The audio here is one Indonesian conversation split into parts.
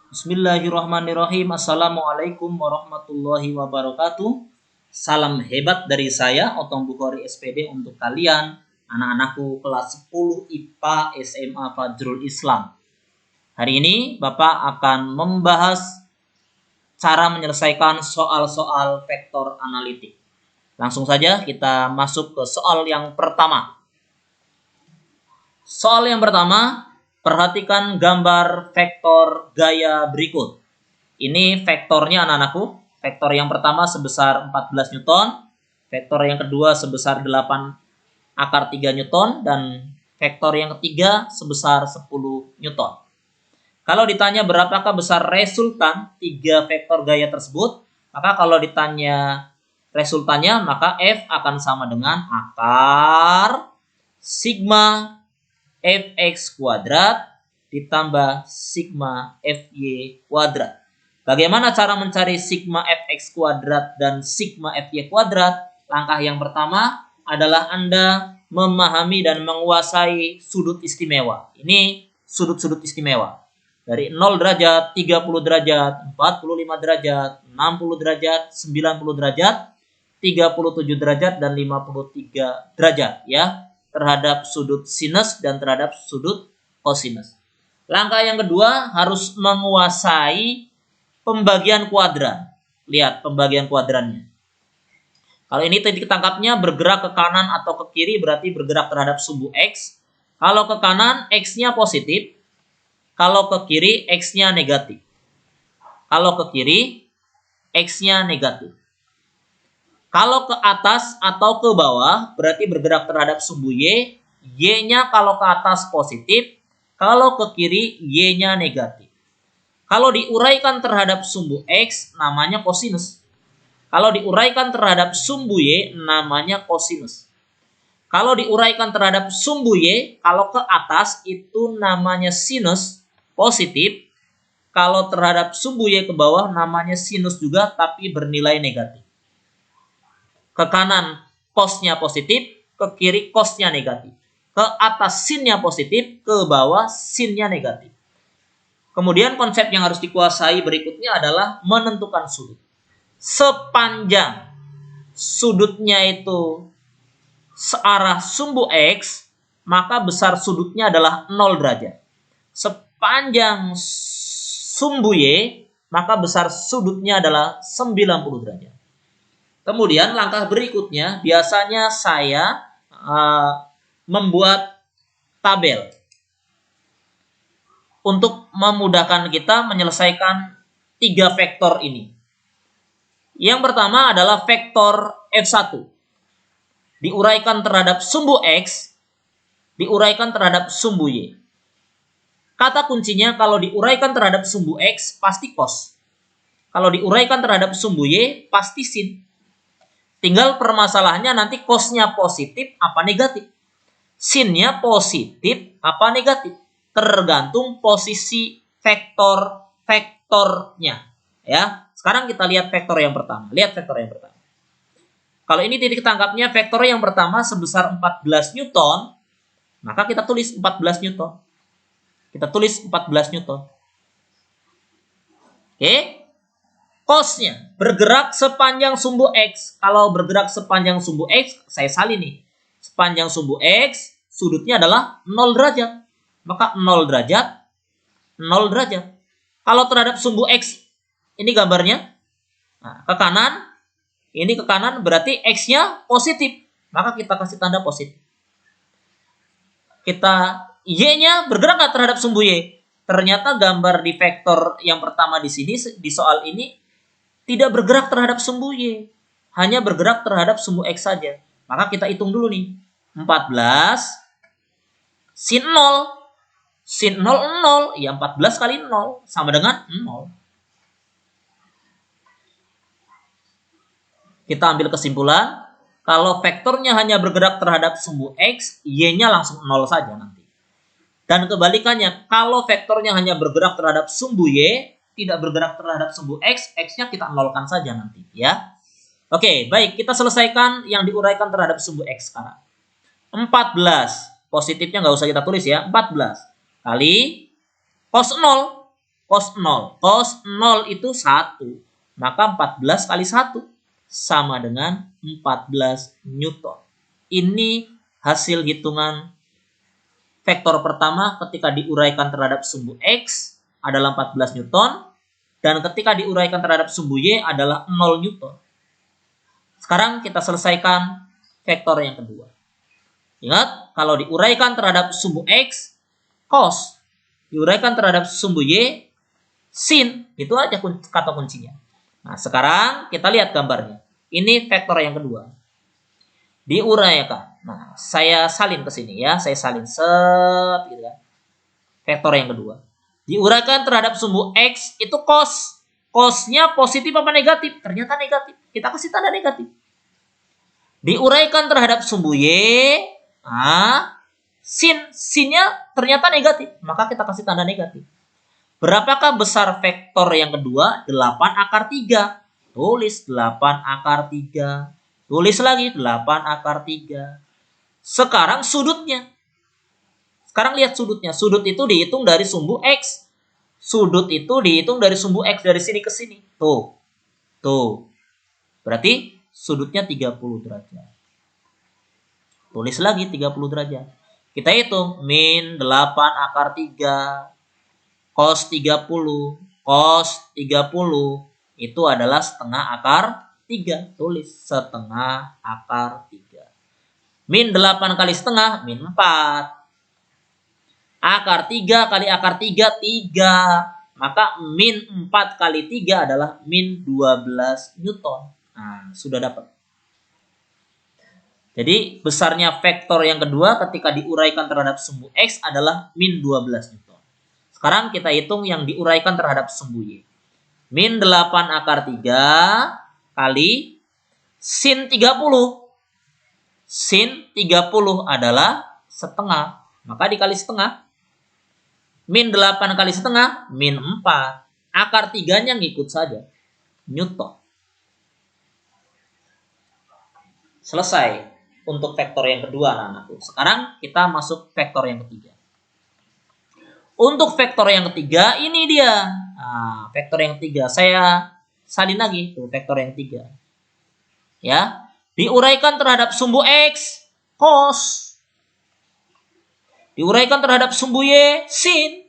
Bismillahirrahmanirrahim. Assalamualaikum warahmatullahi wabarakatuh. Salam hebat dari saya, Otong Bukhari SPD, untuk kalian, anak-anakku kelas 10 IPA SMA Fajrul Islam. Hari ini Bapak akan membahas cara menyelesaikan soal-soal vektor analitik. Langsung saja kita masuk ke soal yang pertama. Soal yang pertama, perhatikan gambar vektor gaya berikut. Ini vektornya anak-anakku. Vektor yang pertama sebesar 14 Newton. Vektor yang kedua sebesar 8 akar 3 Newton. Dan vektor yang ketiga sebesar 10 Newton. Kalau ditanya berapakah besar resultan 3 vektor gaya tersebut, maka kalau ditanya resultannya, maka F akan sama dengan akar sigma Fx kuadrat ditambah sigma Fy kuadrat. Bagaimana cara mencari sigma Fx kuadrat dan sigma Fy kuadrat? Langkah yang pertama adalah Anda memahami dan menguasai sudut istimewa. Ini sudut-sudut istimewa. Dari 0 derajat, 30 derajat, 45 derajat, 60 derajat, 90 derajat, 37 derajat, dan 53 derajat, ya, terhadap sudut sinus dan terhadap sudut kosinus. Langkah yang kedua harus menguasai pembagian kuadran. Lihat pembagian kuadrannya. Kalau ini titik tangkapnya bergerak ke kanan atau ke kiri, berarti bergerak terhadap sumbu X. Kalau ke kanan, X-nya positif. Kalau ke kiri, X-nya negatif. Kalau ke kiri, X-nya negatif. Kalau ke atas atau ke bawah, berarti bergerak terhadap sumbu Y. Y-nya kalau ke atas positif, kalau ke kiri, Y-nya negatif. Kalau diuraikan terhadap sumbu X, namanya kosinus. Kalau diuraikan terhadap sumbu Y, namanya kosinus. Kalau diuraikan terhadap sumbu Y, kalau ke atas, itu namanya sinus positif. Kalau terhadap sumbu Y ke bawah, namanya sinus juga, tapi bernilai negatif. Ke kanan cosnya positif, ke kiri cosnya negatif. Ke atas sinnya positif, ke bawah sinnya negatif. Kemudian konsep yang harus dikuasai berikutnya adalah menentukan sudut. Sepanjang sudutnya itu searah sumbu X, maka besar sudutnya adalah 0 derajat. Sepanjang sumbu Y, maka besar sudutnya adalah 90 derajat. Kemudian langkah berikutnya biasanya saya membuat tabel untuk memudahkan kita menyelesaikan 3 vektor ini. Yang pertama adalah vektor F1. Diuraikan terhadap sumbu X, diuraikan terhadap sumbu Y. Kata kuncinya kalau diuraikan terhadap sumbu X pasti cos. Kalau diuraikan terhadap sumbu Y pasti sin. Tinggal permasalahannya nanti cosnya positif apa negatif. Sinnya positif apa negatif. Tergantung posisi vektornya. Ya. Sekarang kita lihat vektor yang pertama. Lihat vektor yang pertama. Kalau ini titik tangkapnya vektor yang pertama sebesar 14 Newton, maka kita tulis 14 Newton. Kita tulis 14 Newton. Oke. Cosnya bergerak sepanjang sumbu X. Kalau bergerak sepanjang sumbu X, saya salin nih. Sepanjang sumbu X, sudutnya adalah 0 derajat. Maka 0 derajat, 0 derajat. Kalau terhadap sumbu X, ini gambarnya. Nah, ke kanan, ini ke kanan berarti X-nya positif. Maka kita kasih tanda positif. Y-nya bergerak nggak terhadap sumbu Y? Ternyata gambar di vektor yang pertama di sini, di soal ini, tidak bergerak terhadap sumbu Y. Hanya bergerak terhadap sumbu X saja. Maka kita hitung dulu nih. 14 sin 0. Sin 0, 0. Ya 14 kali 0. Sama dengan 0. Kita ambil kesimpulan. Kalau vektornya hanya bergerak terhadap sumbu X, Y-nya langsung 0 saja nanti. Dan kebalikannya, kalau vektornya hanya bergerak terhadap sumbu Y, tidak bergerak terhadap sumbu X, X-nya kita nolkan saja nanti, ya. Oke, baik, kita selesaikan yang diuraikan terhadap sumbu X sekarang. 14, positifnya nggak usah kita tulis ya, 14 kali cos 0. cos 0. Cos 0 itu 1. Maka 14 kali 1 sama dengan 14 Newton. Ini hasil hitungan vektor pertama ketika diuraikan terhadap sumbu X adalah 14 Newton. Dan ketika diuraikan terhadap sumbu Y adalah 0 Newton. Sekarang kita selesaikan vektor yang kedua. Ingat, kalau diuraikan terhadap sumbu X, cos. Diuraikan terhadap sumbu Y, sin. Itu aja kata kuncinya. Nah, sekarang kita lihat gambarnya. Ini vektor yang kedua. Diuraikan. Nah, saya salin ke sini ya. Saya salin set gitu kan. Vektor yang kedua. Diuraikan terhadap sumbu X itu cos. Cosnya positif apa negatif? Ternyata negatif. Kita kasih tanda negatif. Diuraikan terhadap sumbu Y, sinnya ternyata negatif. Maka kita kasih tanda negatif. Berapakah besar vektor yang kedua? 8 akar 3. Tulis 8 akar 3. Tulis lagi 8 akar 3. Sekarang sudutnya. Sekarang lihat sudutnya. Sudut itu dihitung dari sumbu X. Sudut itu dihitung dari sumbu X dari sini ke sini. Tuh. Tuh. Berarti sudutnya 30 derajat. Tulis lagi 30 derajat. Kita hitung min 8 akar 3 cos 30. Cos 30 itu adalah setengah akar 3. Tulis setengah akar 3. Min 8 kali setengah, min 4. Akar 3 kali akar 3, 3. Maka min 4 kali 3 adalah min 12 Newton. Nah, sudah dapat. Jadi, besarnya vektor yang kedua ketika diuraikan terhadap sumbu X adalah min 12 Newton. Sekarang kita hitung yang diuraikan terhadap sumbu Y. Min 8 akar 3 kali sin 30. Sin 30 adalah setengah. Maka dikali setengah. Min 8 kali setengah, min 4. Akar 3-nya ngikut saja. Newton. Selesai untuk vektor yang kedua, anak-anakku. Sekarang kita masuk vektor yang ketiga. Untuk vektor yang ketiga, ini dia. Nah, vektor yang ketiga. Saya salin lagi tuh vektor yang ketiga. Ya, diuraikan terhadap sumbu X, cos. Diuraikan terhadap sumbu Y, sin.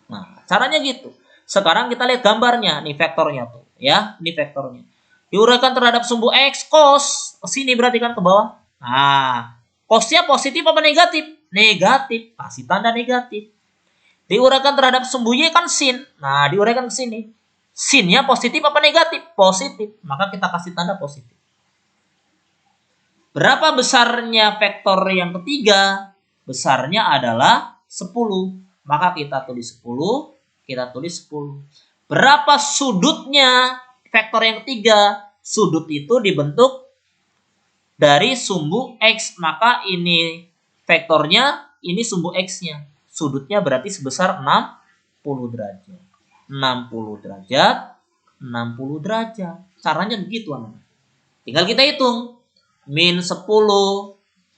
Nah, caranya gitu. Sekarang kita lihat gambarnya, nih vektornya tuh, ya, ini vektornya. Diuraikan terhadap sumbu X, cos. Ke sini berarti kan ke bawah. Nah, cosnya positif apa negatif? Negatif. Kasih tanda negatif. Diuraikan terhadap sumbu Y kan sin. Nah, diuraikan ke sini. Sinnya positif apa negatif? Positif. Maka kita kasih tanda positif. Berapa besarnya vektor yang ketiga? Besarnya adalah 10. Maka kita tulis 10. Kita tulis 10. Berapa sudutnya vektor yang ketiga? Sudut itu dibentuk dari sumbu X. Maka ini vektornya, ini sumbu X-nya. Sudutnya berarti sebesar 60 derajat. 60 derajat, 60 derajat. Caranya begitu, anak. Tinggal kita hitung. Min 10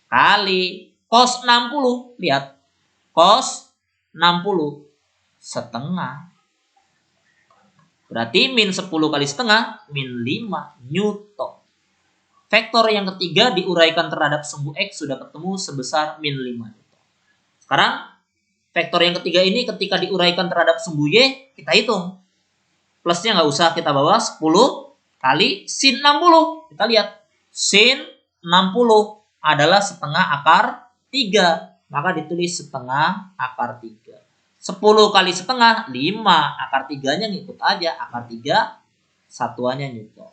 kali cos 60. Lihat. Cos 60 setengah. Berarti min 10 kali setengah, min 5 Newton. Vektor yang ketiga diuraikan terhadap sumbu X sudah ketemu sebesar min 5 Newton. Sekarang, vektor yang ketiga ini ketika diuraikan terhadap sumbu Y, kita hitung. Plusnya nggak usah kita bawa, 10 kali sin 60. Kita lihat. Sin 60 adalah setengah akar 3. Maka ditulis setengah akar 3. 10 kali setengah, 5. Akar 3-nya ngikut aja. Akar 3, satuannya Newton.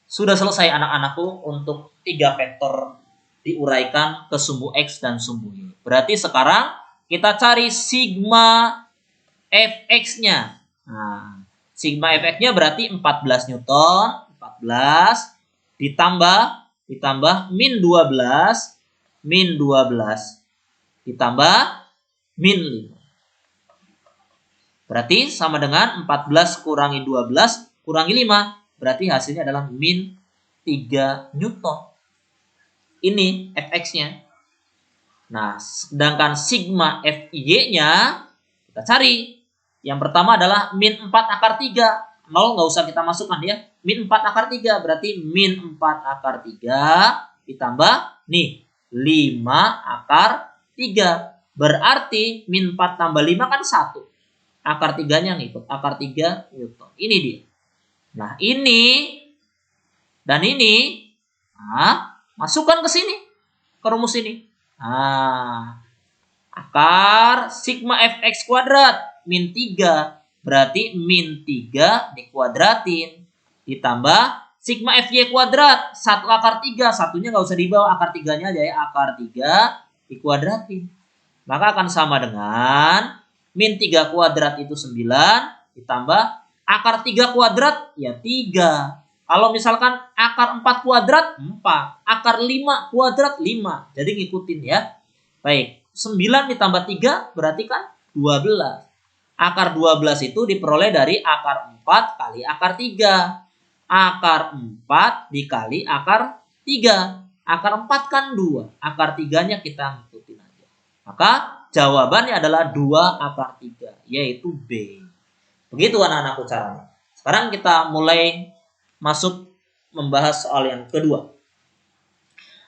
Sudah selesai anak-anakku untuk 3 vektor diuraikan ke sumbu X dan sumbu Y. Berarti sekarang kita cari sigma fx-nya. Nah, sigma fx-nya berarti 14 Newton. 14 ditambah min 12. Min 12 ditambah min 5. Berarti sama dengan 14 kurangi 12 kurangi 5. Berarti hasilnya adalah min 3 Newton. Ini fx-nya. Nah, sedangkan sigma fy-nya Kita cari. Yang pertama adalah min 4 akar 3. 0 nggak usah kita masukkan ya. Min 4 akar 3 berarti min 4 akar 3 ditambah nih 5 akar 3. Berarti min 4 tambah 5 kan 1. Akar 3-nya ngikut. Akar 3 Newton. Ini dia. Nah ini dan ini. Nah, masukkan ke sini. Ke rumus ini. Nah, akar sigma fx kuadrat min 3. Berarti min 3 dikuadratin. Ditambah sigma fy kuadrat. 1 akar 3. Satunya nggak usah dibawa. Akar 3-nya aja ya. Akar 3 dikuadratin. Maka akan sama dengan min 3 kuadrat itu 9. Ditambah akar 3 kuadrat ya 3. Kalau misalkan akar 4 kuadrat 4. Akar 5 kuadrat 5. Jadi ngikutin ya. Baik. 9 ditambah 3 berarti kan 12. Akar 12 itu diperoleh dari akar 4 kali akar 3. Akar 4 dikali akar 3. Akar 4 kan 2. Akar 3-nya kita ngikutin aja. Maka jawabannya adalah 2 akar 3. Yaitu B. Begitu anak-anakku caranya. Sekarang kita mulai masuk membahas soal yang kedua.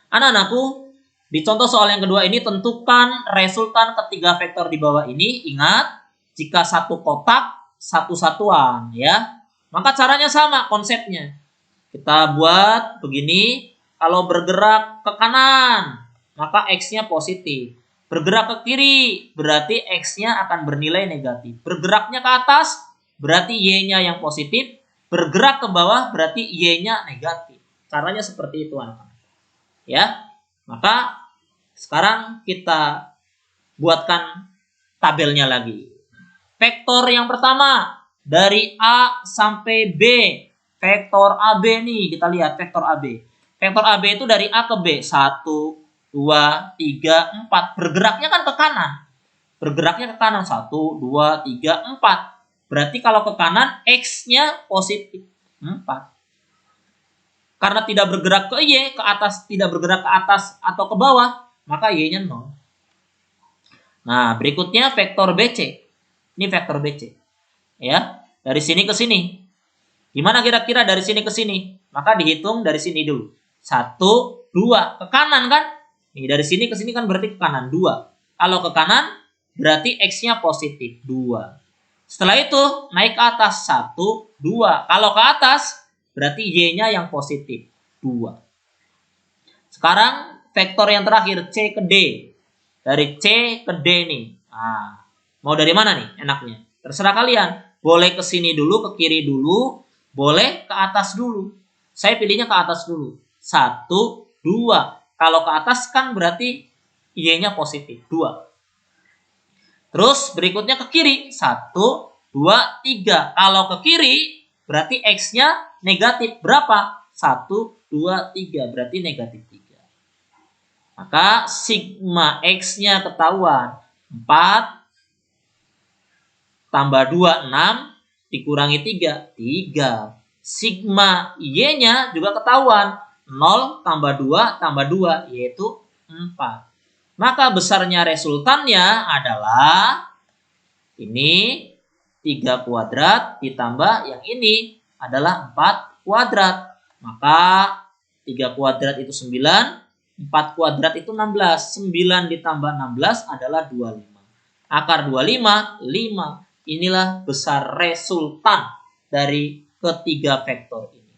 Anak-anakku, di contoh soal yang kedua ini tentukan resultan ketiga vektor di bawah ini. Ingat, jika satu kotak, satu satuan ya. Maka caranya sama konsepnya. Kita buat begini, kalau bergerak ke kanan, maka X-nya positif. Bergerak ke kiri, berarti X-nya akan bernilai negatif. Bergeraknya ke atas, berarti Y-nya yang positif. Bergerak ke bawah, berarti Y-nya negatif. Caranya seperti itu anak-anak. Ya, maka sekarang kita buatkan tabelnya lagi. Vektor yang pertama dari A sampai B. Vektor AB nih, kita lihat vektor AB. Vektor AB itu dari A ke B. 1, 2, 3, 4. Bergeraknya kan ke kanan. Bergeraknya ke kanan. 1, 2, 3, 4. Berarti kalau ke kanan, X-nya positif. 4. Karena tidak bergerak ke Y, ke atas, tidak bergerak ke atas atau ke bawah, maka Y-nya 0. Nah, berikutnya vektor BC. Ini vektor BC. Ya, dari sini ke sini. Gimana kira-kira dari sini ke sini? Maka dihitung dari sini dulu. 1, 2. Ke kanan kan? Nih, dari sini ke sini kan berarti ke kanan. 2. Kalau ke kanan, berarti X-nya positif. 2. Setelah itu, naik ke atas. 1, 2. Kalau ke atas, berarti Y-nya yang positif. 2. Sekarang, vektor yang terakhir, C ke D. Dari C ke D nih. Nah, mau dari mana nih enaknya? Terserah kalian. Boleh ke sini dulu, ke kiri dulu. Boleh ke atas dulu. Saya pilihnya ke atas dulu. 1, 2. Kalau ke atas kan berarti Y-nya positif. 2. Terus berikutnya ke kiri. 1, 2, 3. Kalau ke kiri berarti X-nya negatif. Berapa? 1, 2, 3. Berarti negatif 3. Maka sigma X-nya ketahuan. 4 tambah 2, 6. Dikurangi 3, 3. Sigma Y-nya juga ketahuan. 0 tambah 2 tambah 2, yaitu 4. Maka besarnya resultannya adalah ini 3 kuadrat ditambah yang ini adalah 4 kuadrat. Maka 3 kuadrat itu 9, 4 kuadrat itu 16. 9 ditambah 16 adalah 25. Akar 25, 5. Inilah besar resultan dari ketiga vektor ini.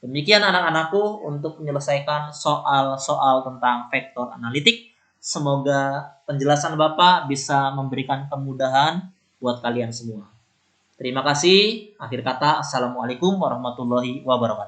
Demikian anak-anakku untuk menyelesaikan soal-soal tentang vektor analitik. Semoga penjelasan Bapak bisa memberikan kemudahan buat kalian semua. Terima kasih. Akhir kata, Assalamualaikum warahmatullahi wabarakatuh.